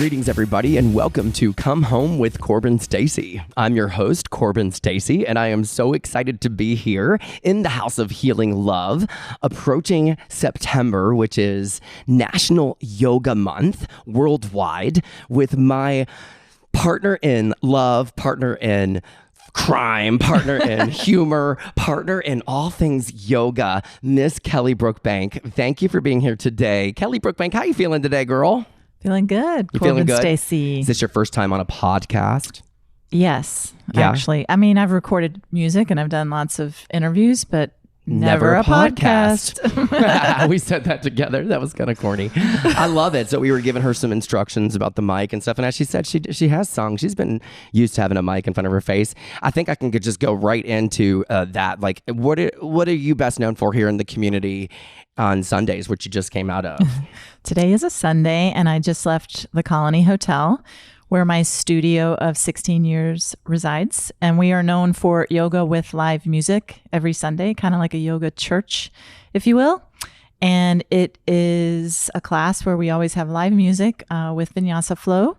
Greetings, everybody, and welcome to Come Home with Corbin Stacy. I'm your host, Corbin Stacy, and I am so excited to be here in the House of Healing Love, approaching September, which is National Yoga Month worldwide, with my partner in love, partner in crime, partner in humor, partner in all things yoga, Miss Kelly Brookbank. Thank you for being here today. Kelly Brookbank, how you feeling today, girl? Feeling good. You feeling good? Stacy. Is this your first time on a podcast? Yes, Yeah. actually. I mean, I've recorded music and I've done lots of interviews, but never a podcast. We said that together. That was kind of corny. I love it. So we were giving her some instructions about the mic and stuff. And as she said, she has sung. She's been used to having a mic in front of her face. I think I can just go right into that. Like, what are you best known for here in the community on Sundays, which you just came out of? Today is a Sunday, and I just left the Colony Hotel, where my studio of 16 years resides. And we are known for yoga with live music every Sunday, kind of like a yoga church, if you will. And it is a class where we always have live music with vinyasa flow.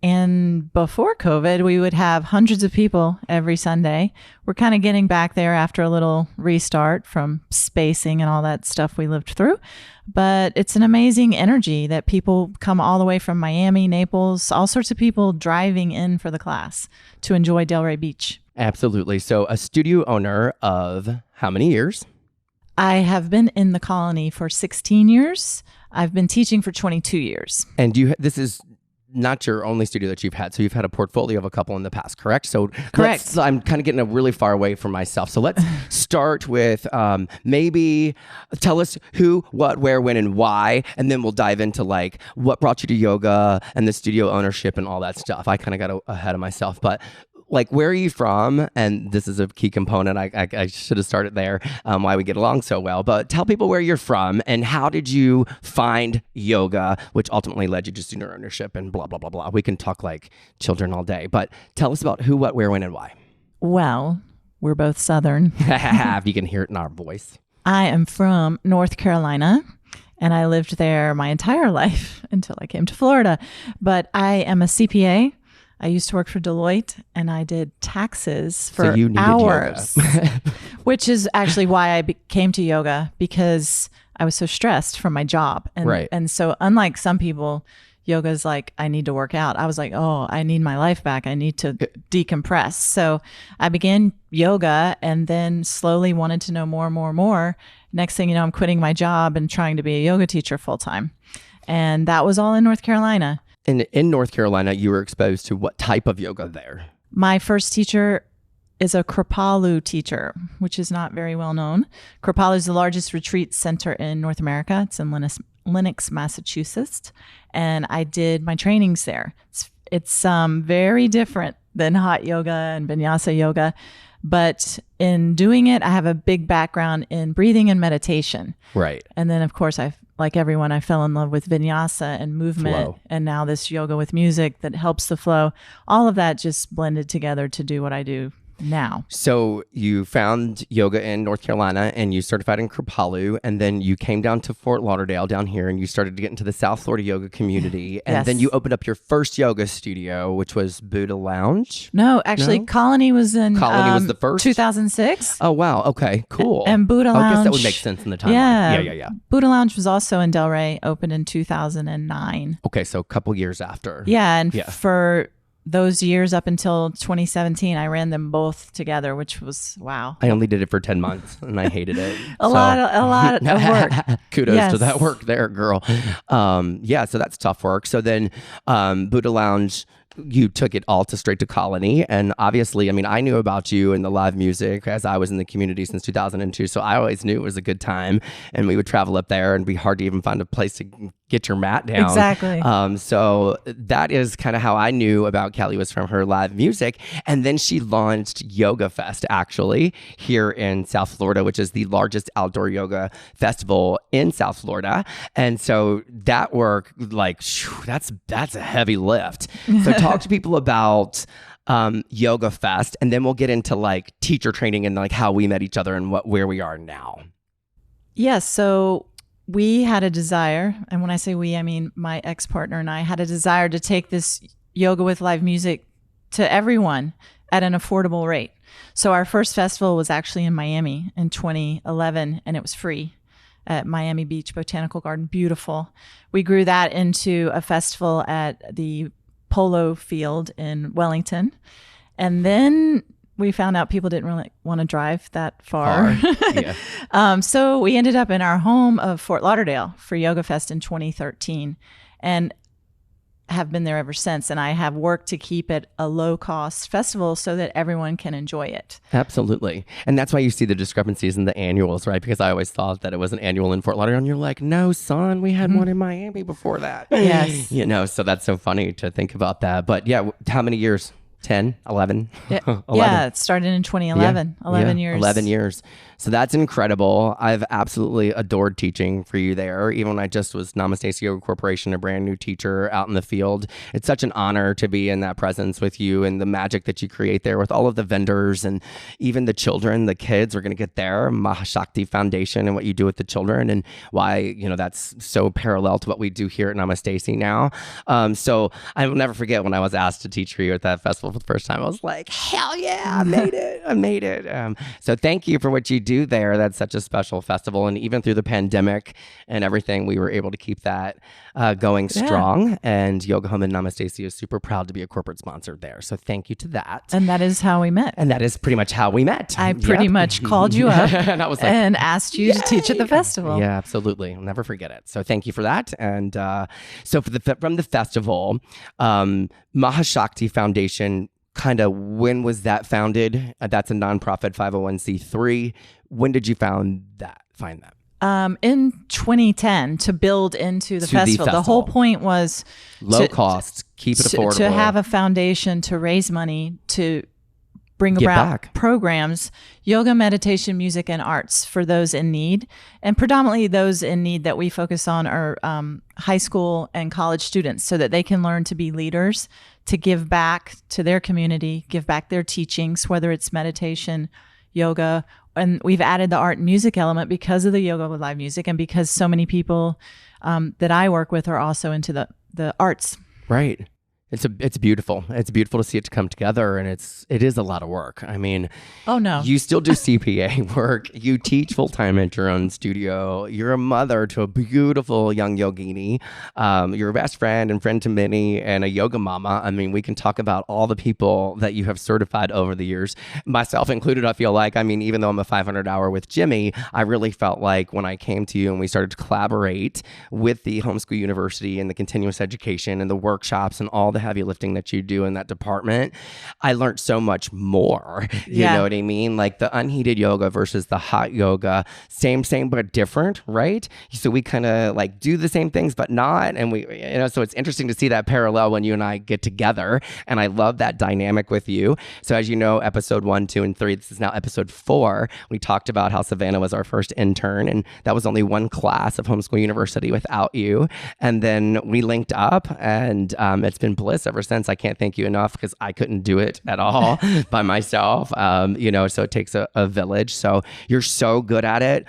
And before COVID, we would have hundreds of people every Sunday. We're kind of getting back there after a little restart from spacing and all that stuff we lived through. But it's an amazing energy that people come all the way from Miami, Naples, all sorts of people driving in for the class to enjoy Delray Beach. Absolutely. So a studio owner of how many years? I have been in the Colony for 16 years. I've been teaching for 22 years. And this is not your only studio that you've had. So you've had a portfolio of a couple in the past, correct? So correct. I'm kind of getting really far away from myself. So let's start with maybe tell us who, what, where, when, and why. And then we'll dive into like what brought you to yoga and the studio ownership and all that stuff. I kind of got ahead of myself, but like, where are you from? And this is a key component. I should have started there, why we get along so well. But tell people where you're from and how did you find yoga, which ultimately led you to student ownership and blah, blah, blah, blah. We can talk like children all day. But tell us about who, what, where, when, and why. Well, we're both Southern. You can hear it in our voice. I am from North Carolina. And I lived there my entire life until I came to Florida. But I am a CPA. I used to work for Deloitte, and I did taxes for hours, which is actually why I came to yoga, because I was so stressed from my job. And, right. And so unlike some people, yoga is like, I need to work out. I was like, oh, I need my life back. I need to decompress. So I began yoga and then slowly wanted to know more and more and more. Next thing you know, I'm quitting my job and trying to be a yoga teacher full time. And that was all in North Carolina. And in North Carolina, you were exposed to what type of yoga there? My first teacher is a Kripalu teacher, which is not very well known. Kripalu is the largest retreat center in North America. It's in Lenox, Massachusetts. And I did my trainings there. It's very different than hot yoga and vinyasa yoga. But in doing it, I have a big background in breathing and meditation. Right. And then, of course, like everyone, I fell in love with vinyasa and movement. Flow. And now this yoga with music that helps the flow. All of that just blended together to do what I do now. So you found yoga in North Carolina and you certified in Kripalu, and then you came down to Fort Lauderdale down here and you started to get into the South Florida yoga community. And yes. Then you opened up your first yoga studio, which was Buddha Lounge. No, actually, Colony was was the first? 2006. Oh, wow. Okay, cool. And Buddha Lounge. I guess that would make sense in the timeline. Yeah. Buddha Lounge was also in Delray, opened in 2009. Okay, so a couple years after. Yeah, and for those years up until 2017, I ran them both together, which was wow. I only did it for 10 months and I hated it. a lot of work. Kudos to that work there, girl. So that's tough work. So then Buddha Lounge, you took it all straight to Colony. And obviously, I mean, I knew about you and the live music as I was in the community since 2002. So I always knew it was a good time. And we would travel up there and it'd be hard to even find a place to get your mat down. Exactly. So that is kind of how I knew about Kelly, was from her live music. And then she launched Yoga Fest, actually, here in South Florida, which is the largest outdoor yoga festival in South Florida. And so that work, like, that's a heavy lift. So talk to people about Yoga Fest, and then we'll get into like teacher training and like how we met each other and where we are now. Yes. So we had a desire, and when I say we, I mean my ex-partner and I had a desire to take this yoga with live music to everyone at an affordable rate. So our first festival was actually in Miami in 2011, and it was free at Miami Beach Botanical Garden. Beautiful. We grew that into a festival at the Polo Field in Wellington. And then we found out people didn't really want to drive that far. Yeah. So we ended up in our home of Fort Lauderdale for Yoga Fest in 2013 and have been there ever since. And I have worked to keep it a low-cost festival so that everyone can enjoy it. Absolutely. And that's why you see the discrepancies in the annuals, right? Because I always thought that it was an annual in Fort Lauderdale. And you're like, no, son, we had one in Miami before that. Yes. You know, so that's so funny to think about that. But yeah, how many years? 10, 11? Yeah, 11. yeah, it started in 2011. 11 years. 11 years. So that's incredible. I've absolutely adored teaching for you there. Even when I just was Namaste Yoga Corporation, a brand new teacher out in the field. It's such an honor to be in that presence with you and the magic that you create there with all of the vendors and even the children, the kids are going to get there. Mahashakti Foundation and what you do with the children and why, you know, that's so parallel to what we do here at Namaste Stacy now. So I will never forget when I was asked to teach for you at that festival for the first time. I was like, hell yeah, I made it. I made it. So thank you for what you do there. That's such a special festival. And even through the pandemic and everything, we were able to keep that going strong. And Yoga Home and Namaste Stacy is super proud to be a corporate sponsor there. So thank you to that. And that is how we met. And that is pretty much how we met. I pretty much called you up and, I was like, and asked you to teach at the festival. Yeah, absolutely. I'll never forget it. So thank you for that. And so from the festival, Mahashakti Foundation, kind of when was that founded? That's a nonprofit 501c3. When did you find that? In 2010 to build into the festival. The whole point was low cost, keep it affordable. To have a foundation to raise money to bring about programs, yoga, meditation, music, and arts for those in need. And predominantly those in need that we focus on are high school and college students so that they can learn to be leaders, to give back to their community, give back their teachings, whether it's meditation, yoga, and we've added the art and music element because of the yoga with live music and because so many people that I work with are also into the arts. Right. It's beautiful. It's beautiful to see it come together, and it is a lot of work. I mean, oh no, you still do CPA work. You teach full time at your own studio. You're a mother to a beautiful young yogini. You're a best friend and friend to many, and a yoga mama. I mean, we can talk about all the people that you have certified over the years, myself included. I feel like, I mean, even though I'm a 500-hour with Jimmy, I really felt like when I came to you and we started to collaborate with the homeschool university and the continuous education and the workshops and all the heavy lifting that you do in that department, I learned so much more. You know what I mean? Like the unheated yoga versus the hot yoga, same but different, right? So we kind of like do the same things but not, and we, you know, so it's interesting to see that parallel when you and I get together, and I love that dynamic with you. So as you know, episode 1, 2, and 3, this is now episode 4, we talked about how Savannah was our first intern, and that was only one class of homeschool university without you, and then we linked up, and it's been bliss ever since. I can't thank you enough because I couldn't do it at all by myself. You know, so it takes a village. So you're so good at it.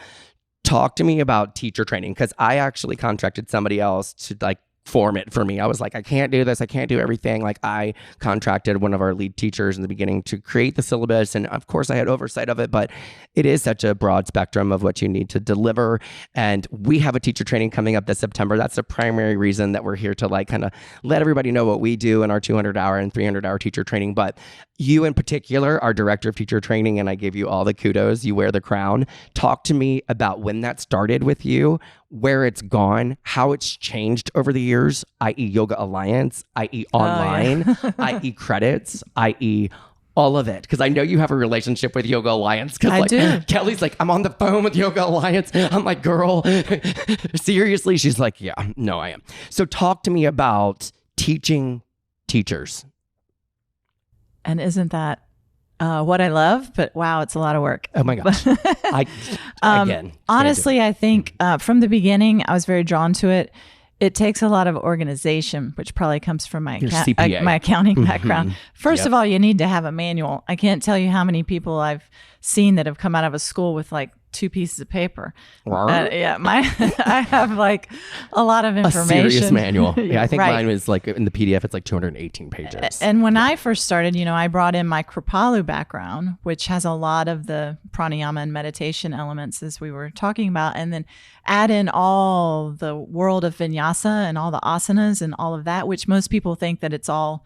Talk to me about teacher training, because I actually contracted somebody else to like form it for me. I was like, I can't do this. I can't do everything. Like I contracted one of our lead teachers in the beginning to create the syllabus. And of course I had oversight of it, but it is such a broad spectrum of what you need to deliver. And we have a teacher training coming up this September. That's the primary reason that we're here to like kind of let everybody know what we do in our 200-hour and 300-hour teacher training. But you in particular are director of teacher training, and I give you all the kudos. You wear the crown. Talk to me about when that started with you, where it's gone, how it's changed over the years, i.e. Yoga Alliance, i.e. online, i.e. credits, i.e. all of it. Because I know you have a relationship with Yoga Alliance. I like, do. Kelly's like, I'm on the phone with Yoga Alliance. I'm like, girl, seriously? She's like, yeah, no, I am. So talk to me about teaching teachers. And isn't that what I love? But wow, it's a lot of work. Oh my gosh. Honestly, I think from the beginning, I was very drawn to it. It takes a lot of organization, which probably comes from my my accounting background. First of all, you need to have a manual. I can't tell you how many people I've seen that have come out of a school with like 2 pieces of paper. Rawr. I have like a lot of A information. serious manual. Yeah, I think Right. mine was like in the PDF, it's like 218 pages. And when I first started, I brought in my Kripalu background, which has a lot of the pranayama and meditation elements as we were talking about, and then add in all the world of vinyasa and all the asanas and all of that, which most people think that it's all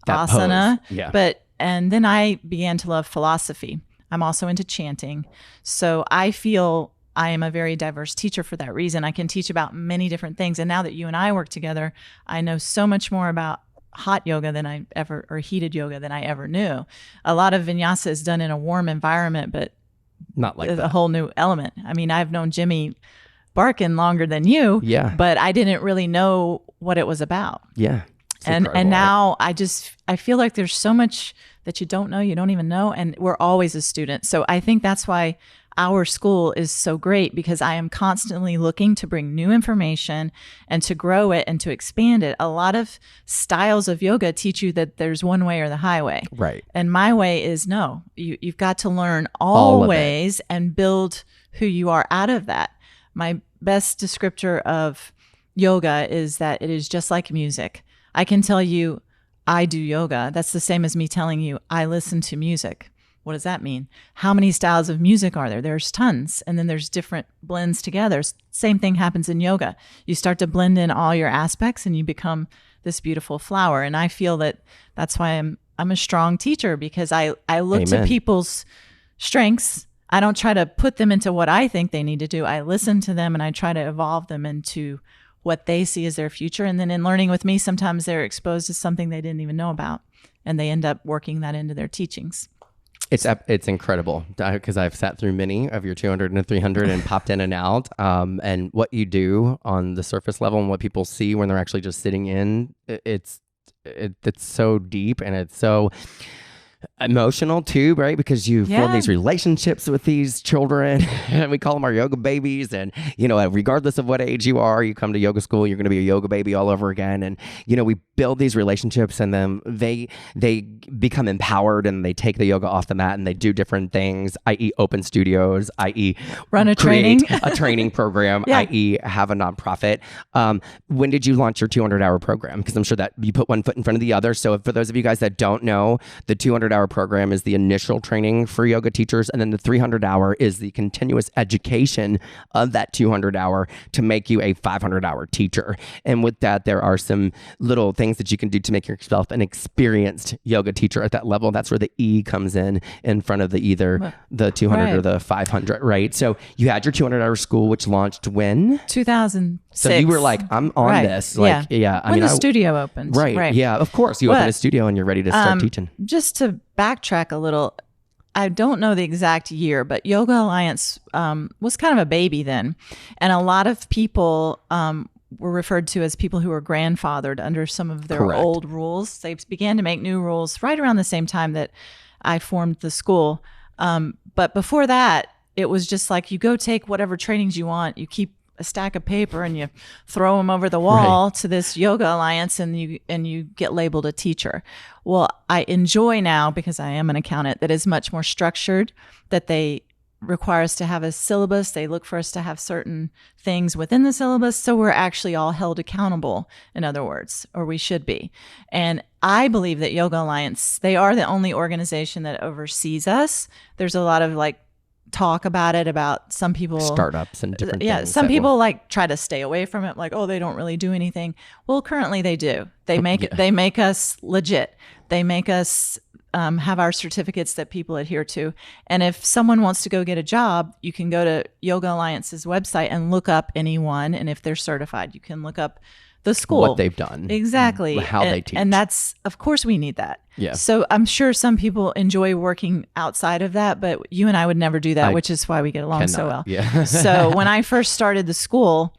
That asana. pose, yeah. And then I began to love philosophy. I'm also into chanting. So I feel I am a very diverse teacher for that reason. I can teach about many different things. And now that you and I work together, I know so much more about hot yoga than I ever, or heated yoga than I ever knew. A lot of vinyasa is done in a warm environment, but Not like a that. whole new element. I mean, I've known Jimmy Barkin longer than you, Yeah. but I didn't really know what it was about. Yeah. It's And incredible, right? now I feel like there's so much that you don't know, you don't even know, and we're always a student. So I think that's why our school is so great, because I am constantly looking to bring new information and to grow it and to expand it. A lot of styles of yoga teach you that there's one way or the highway. Right. And my way is no, you've got to learn All all of it. ways and build who you are out of that. My best descriptor of yoga is that it is just like music. I can tell you I do yoga. That's the same as me telling you I listen to music. What does that mean? How many styles of music are there? There's tons. And then there's different blends together. Same thing happens in yoga. You start to blend in all your aspects and you become this beautiful flower. And I feel that that's why I'm a strong teacher, because I look to Amen. people's strengths. I don't try to put them into what I think they need to do. I listen to them and I try to evolve them into what they see as their future. And then in learning with me, sometimes they're exposed to something they didn't even know about, and they end up working that into their teachings. It's incredible, because I've sat through many of your 200 and 300 and popped in and out. And what you do on the surface level and what people see when they're actually just sitting in, it's so deep, and it's so emotional too, right? Because you form these relationships with these children, and we call them our yoga babies. And regardless of what age you are, you come to yoga school, you're going to be a yoga baby all over again. And we build these relationships, and then they become empowered, and they take the yoga off the mat and they do different things, i.e. open studios, i.e. Run a create training. a training program, i.e. have a nonprofit. When did you launch your 200-hour program? Because I'm sure that you put one foot in front of the other. So for those of you guys that don't know, the 200-hour program is the initial training for yoga teachers, and then the 300-hour is the continuous education of that 200-hour to make you a 500-hour teacher. And with that, there are some little things that you can do to make yourself an experienced yoga teacher at that level. That's where the E comes in front of the either the 200 or the 500, right? So you had your 200-hour school, which launched when? 2006. So you were like, I'm on this. Like, when the studio opened. Right. Yeah, of course. You open a studio and you're ready to start teaching. Just to backtrack a little, I don't know the exact year, but Yoga Alliance was kind of a baby then. And a lot of people were referred to as people who were grandfathered under some of their old rules. They began to make new rules right around the same time that I formed the school. But before that, it was just like, you go take whatever trainings you want, you keep a stack of paper and you throw them over the wall to this Yoga Alliance, and you get labeled a teacher. Well, I enjoy now, because I am an accountant, that is much more structured, that they require us to have a syllabus. They look for us to have certain things within the syllabus. So we're actually all held accountable, in other words, or we should be. And I believe that Yoga Alliance, they are the only organization that oversees us. There's a lot of talk about it, about some people, startups and different things. Some people try to stay away from it, like, oh, they don't really do anything. Well, currently they do. They make us legit. They make us have our certificates that people adhere to. And if someone wants to go get a job, you can go to Yoga Alliance's website and look up anyone, and if they're certified, you can look up the school, what they've done, exactly, how they teach. And that's, of course, we need that. Yeah. So I'm sure some people enjoy working outside of that, but you and I would never do that, which is why we get along so well. Yeah. So when I first started the school,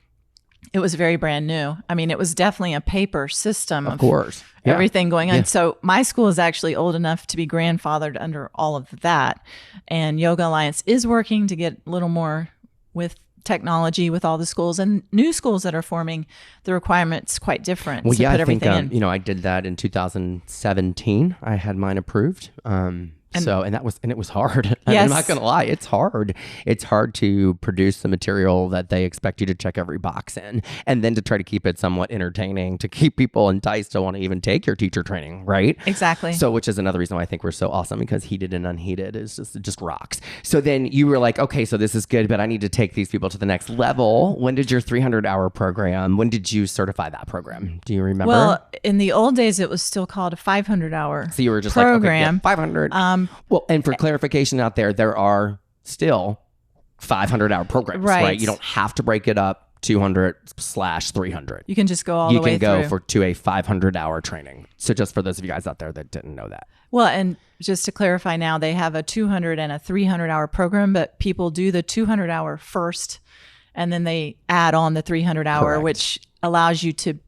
it was very brand new. I mean, it was definitely a paper system of course. Everything going on. Yeah. So my school is actually old enough to be grandfathered under all of that. And Yoga Alliance is working to get a little more with technology with all the schools, and new schools that are forming, the requirements quite different. Well, to put I think everything in. I did that in 2017. I had mine approved. So, and it was hard. Yes. I'm not going to lie. It's hard. It's hard to produce the material that they expect you to check every box in, and then to try to keep it somewhat entertaining, to keep people enticed to want to even take your teacher training, right? Exactly. So, which is another reason why I think we're so awesome, because Heated and Unheated is just rocks. So then you were like, okay, so this is good, but I need to take these people to the next level. When did your 300-hour program, when did you certify that program? Do you remember? Well, in the old days, it was still called a 500-hour So you were just program. like, okay, yeah, 500. Well, and for clarification out there are still 500-hour programs, right? You don't have to break it up 200/300. You can just go all the way through. You can go to a 500-hour training. So just for those of you guys out there that didn't know that. Well, and just to clarify now, they have a 200 and a 300-hour program, but people do the 200-hour first, and then they add on the 300-hour, Correct. which allows you to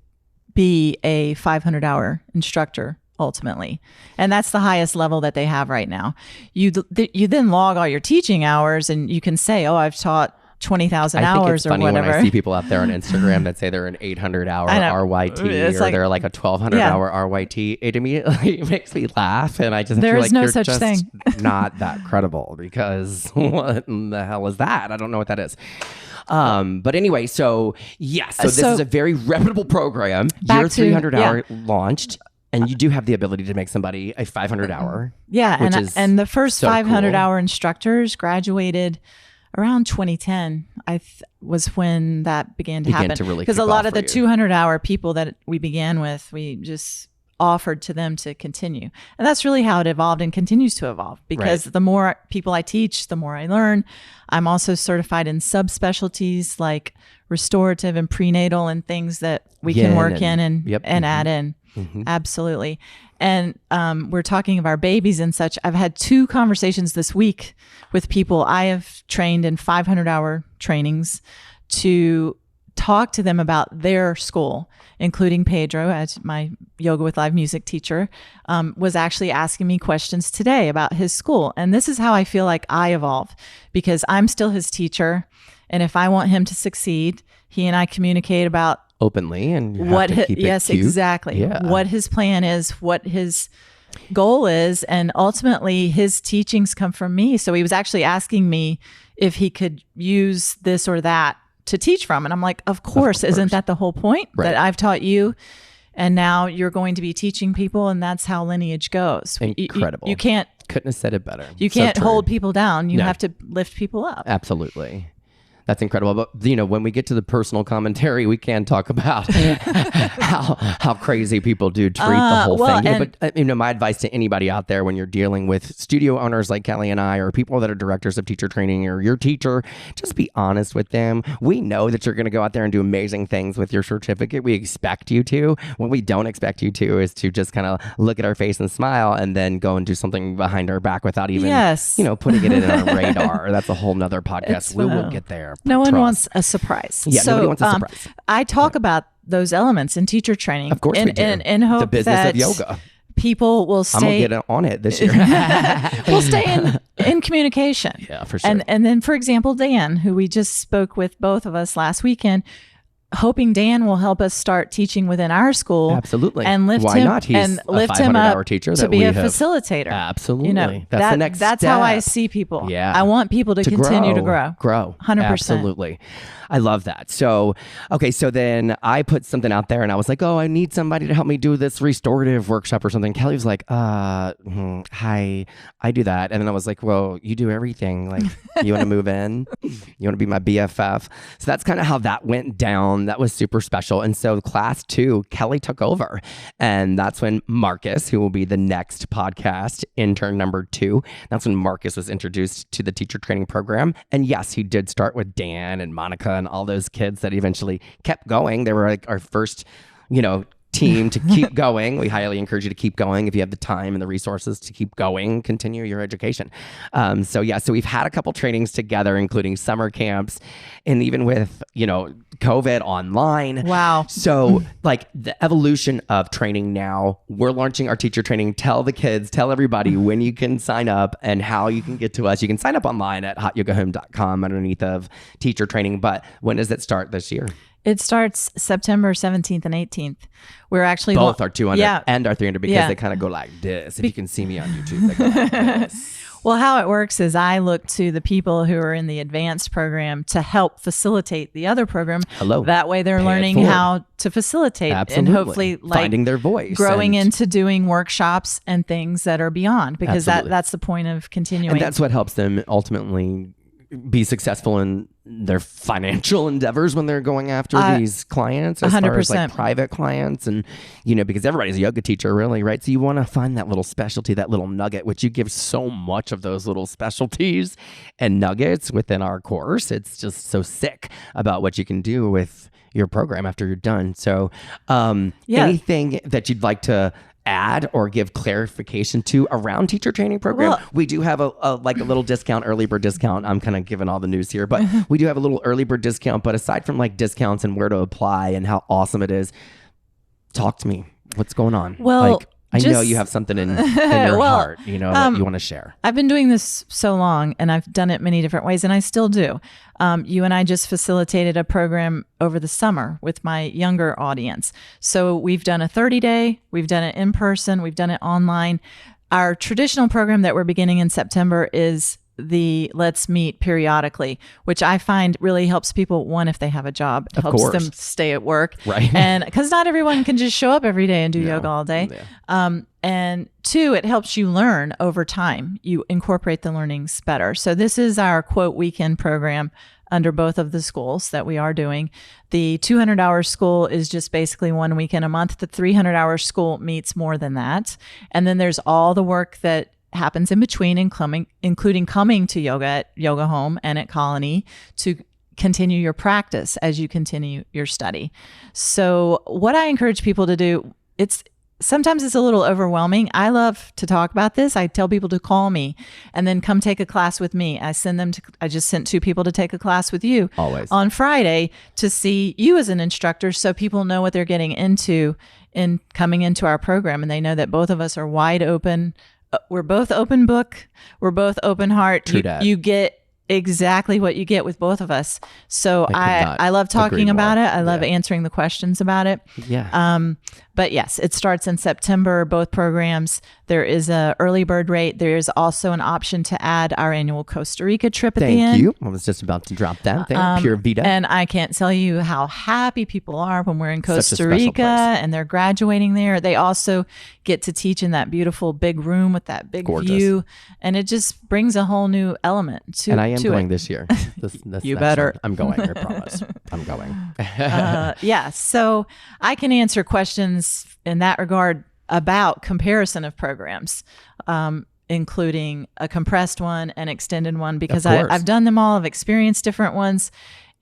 be a 500-hour instructor ultimately. And that's the highest level that they have right now. You then log all your teaching hours, and you can say, oh, I've taught 20,000 hours or whatever. I think it's funny when I see people out there on Instagram that say they're an 800-hour RYT it's or they're like a 1,200-hour RYT. It immediately makes me laugh, and I just there feel is like no you're such just thing. not that credible, because what in the hell is that? I don't know what that is. But anyway, so yes, so this is a very reputable program. Your 300-hour launched. And you do have the ability to make somebody a 500-hour. Yeah, and the first so 500-hour instructors graduated around 2010. Was when that began to happen. Because a lot of the 200-hour people that we began with, we just offered to them to continue. And that's really how it evolved and continues to evolve, because the more people I teach, the more I learn. I'm also certified in subspecialties like restorative and prenatal and things that we can work in and add in. Mm-hmm. Absolutely. And we're talking of our babies and such. I've had 2 conversations this week with people I have trained in 500-hour trainings to talk to them about their school, including Pedro, as my Yoga with Live Music teacher, was actually asking me questions today about his school. And this is how I feel like I evolve, because I'm still his teacher. And if I want him to succeed, he and I communicate about openly, and you what have to keep it cute. Exactly. Yeah. What his plan is, what his goal is, and ultimately his teachings come from me. So he was actually asking me if he could use this or that to teach from, and I'm like, of course. Isn't that the whole point? That I've taught you, and now you're going to be teaching people, and that's how lineage goes. Incredible. You can't, couldn't have said it better. You can't hold people down. You have to lift people up. Absolutely. That's incredible. But, when we get to the personal commentary, we can talk about how crazy people do treat the whole thing. But, my advice to anybody out there, when you're dealing with studio owners like Kelly and I, or people that are directors of teacher training, or your teacher, just be honest with them. We know that you're going to go out there and do amazing things with your certificate. We expect you to. What we don't expect you to is to just kind of look at our face and smile, and then go and do something behind our back without even, putting it in our radar. That's a whole nother podcast. We will get there. No one wants a surprise. Yeah, nobody wants a surprise. I talk about those elements in teacher training. Of course we do. In hope the business that of yoga. People will stay. I'm going to get on it this year. We'll stay in communication. Yeah, for sure. And then, for example, Dan, who we just spoke with, both of us last weekend, hoping Dan will help us start teaching within our school. Absolutely. And lift Why him not? He's and a lift him up 500-hour teacher to be a facilitator. Absolutely. That's the next That's step. how I see people. Yeah. I want people to continue to grow. 100%. Absolutely. I love that. So, okay. So then I put something out there, and I was like, oh, I need somebody to help me do this restorative workshop or something. Kelly was like, hi, I do that. And then I was like, well, you do everything. Like, you want to move in? You want to be my BFF? So that's kind of how that went down. That was super special. And so class 2, Kelly took over. And that's when Marcus, who will be the next podcast intern number 2, that's when Marcus was introduced to the teacher training program. And yes, he did start with Dan and Monica and all those kids that eventually kept going. They were like our first, team to keep going. We highly encourage you to keep going if you have the time and the resources to keep going, continue your education. So we've had a couple trainings together, including summer camps, and even with, COVID online. Wow. So like the evolution of training now, we're launching our teacher training. Tell the kids, tell everybody when you can sign up and how you can get to us. You can sign up online at hotyogahome.com underneath of teacher training. But when does it start this year? It starts September 17th and 18th. We're actually both our 200 and our 300 because Yeah. they kind of go like this. If you can see me on YouTube, they go like this. Well, how it works is I look to the people who are in the advanced program to help facilitate the other program. That way they're learning how to facilitate and hopefully finding their voice, growing into doing workshops and things that are beyond, because that's the point of continuing. And that's what helps them ultimately be successful in their financial endeavors when they're going after these clients, as 100%. Far as like private clients. And, you know, because everybody's a yoga teacher, really, right? So you want to find that little specialty, that little nugget, which you give so much of those little specialties and nuggets within our course. It's just so sick about what you can do with your program after you're done. So anything that you'd like to add or give clarification to around teacher training program? Well, we do have a little discount, early bird discount. I'm kind of giving all the news here, but we do have a little early bird discount. But aside from like discounts and where to apply and how awesome it is, talk to me. What's going on? Well, I know you have something in your heart, you know, that you want to share. I've been doing this so long and I've done it many different ways and I still do. You and I just facilitated a program over the summer with my younger audience. So we've done a 30-day, we've done it in person, we've done it online. Our traditional program that we're beginning in September is the Let's Meet periodically, which I find really helps people. One, if they have a job, it helps them stay at work. Right. And because not everyone can just show up every day and do yoga all day. Yeah. And two, it helps you learn over time. You incorporate the learnings better. So this is our quote weekend program under both of the schools that we are doing. The 200-hour school is just basically 1 weekend a month. The 300-hour school meets more than that. And then there's all the work that happens in between, including coming to yoga at hOMe and at Colony to continue your practice as you continue your study. So what I encourage people to do, sometimes it's a little overwhelming. I love to talk about this. I tell people to call me and then come take a class with me. I just sent 2 people to take a class with you always on Friday to see you as an instructor, so people know what they're getting into in coming into our program. And they know that both of us are wide open. We're both open book. We're both open heart. You get exactly what you get with both of us. So I love talking about it. I love answering the questions about it. Yeah. But yes, it starts in September, both programs. There is a early bird rate. There is also an option to add our annual Costa Rica trip at the end. Thank you. I was just about to drop that there. Pure Vida. And I can't tell you how happy people are when we're in Costa Rica and they're graduating there. They also get to teach in that beautiful big room with that big view. And it just brings a whole new element to it. And I am going this year. This you better. I'm going, I promise. I'm going. Yeah. So I can answer questions in that regard about comparison of programs, including a compressed one, an extended one, because I've done them all. I've experienced different ones.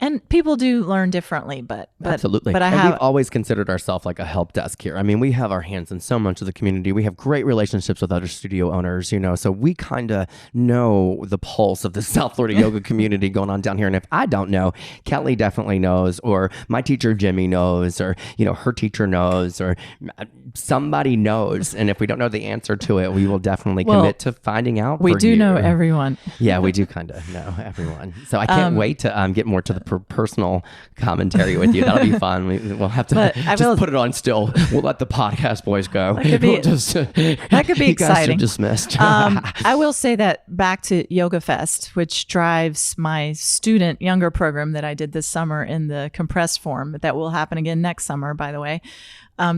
And people do learn differently, but absolutely. But we've always considered ourselves like a help desk here. I mean, we have our hands in so much of the community. We have great relationships with other studio owners, you know, so we kind of know the pulse of the South Florida yoga community going on down here. And if I don't know, Kelly definitely knows, or my teacher Jimmy knows, or you know, her teacher knows, or somebody knows. And if we don't know the answer to it, we will definitely commit to finding out. We do know everyone. Yeah, we do kind of know everyone. So I can't wait to get more to the personal commentary with you. That'll be fun. We'll have to put it on still. We'll let the podcast boys go. That could be you exciting. Guys are dismissed. I will say that back to Yoga Fest, which drives my student younger program that I did this summer in the compressed form, that will happen again next summer, by the way.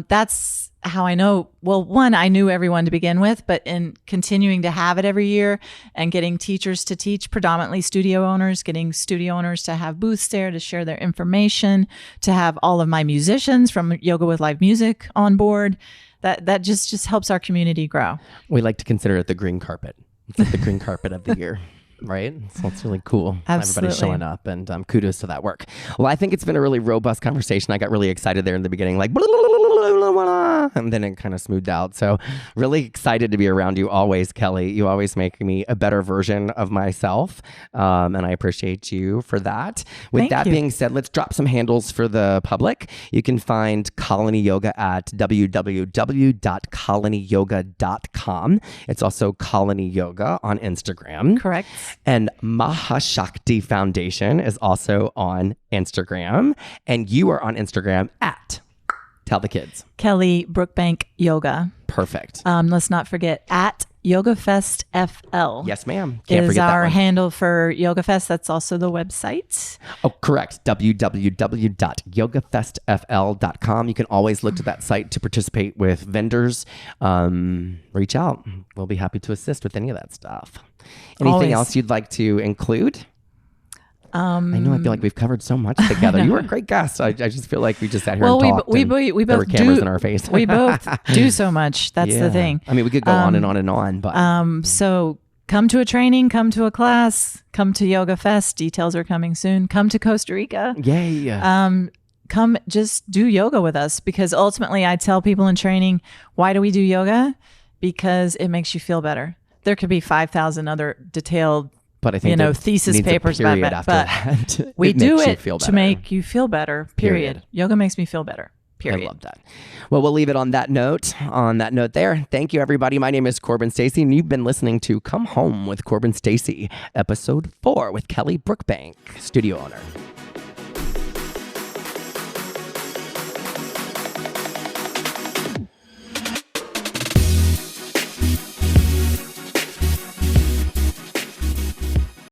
That's how I know. Well, one, I knew everyone to begin with, but in continuing to have it every year and getting teachers to teach, predominantly studio owners, getting studio owners to have booths there to share their information, to have all of my musicians from Yoga with Live Music on board, that just helps our community grow. We like to consider it the green carpet. It's like the green carpet of the year. Right? So it's really cool. Absolutely. Everybody's showing up, and kudos to that work. Well, I think it's been a really robust conversation. I got really excited there in the beginning, like, and then it kind of smoothed out. So really excited to be around you always, Kelly. You always make me a better version of myself. And I appreciate you for that. With Thank that you. being said, let's drop some handles for the public. You can find Colony Yoga at www.colonyyoga.com. It's also Colony Yoga on Instagram. Correct. And Mahashakti Foundation is also on Instagram. And you are on Instagram at, tell the kids. Kelly Brookbank Yoga. Perfect. Let's not forget at YogaFest FL. Yes, ma'am. Can't is forget that our one. handle for YogaFest. That's also the website. Oh, correct. www.yogafestfl.com. You can always look to that site to participate with vendors. Reach out. We'll be happy to assist with any of that stuff. Anything Always. else you'd like to include? I know. I feel like we've covered so much together. You were a great guest. I just feel like we just sat here and talked. we and both there were cameras do, in our face. we both do so much. That's the thing. I mean, we could go on and on and on, but So come to a training, come to a class, come to Yoga Fest. Details are coming soon. Come to Costa Rica. yay. Come just do yoga with us, because ultimately I tell people in training, why do we do yoga? Because it makes you feel better. There could be 5,000 other detailed, But I think thesis needs a papers about period it, after but that. we do makes you it feel to better. make you feel better. Period. Yoga makes me feel better. Period. I love that. Well, we'll leave it on that note. There. Thank you, everybody. My name is Corbin Stacy, and you've been listening to Come Home with Corbin Stacy, episode 4 with Kelly Brookbank, studio owner.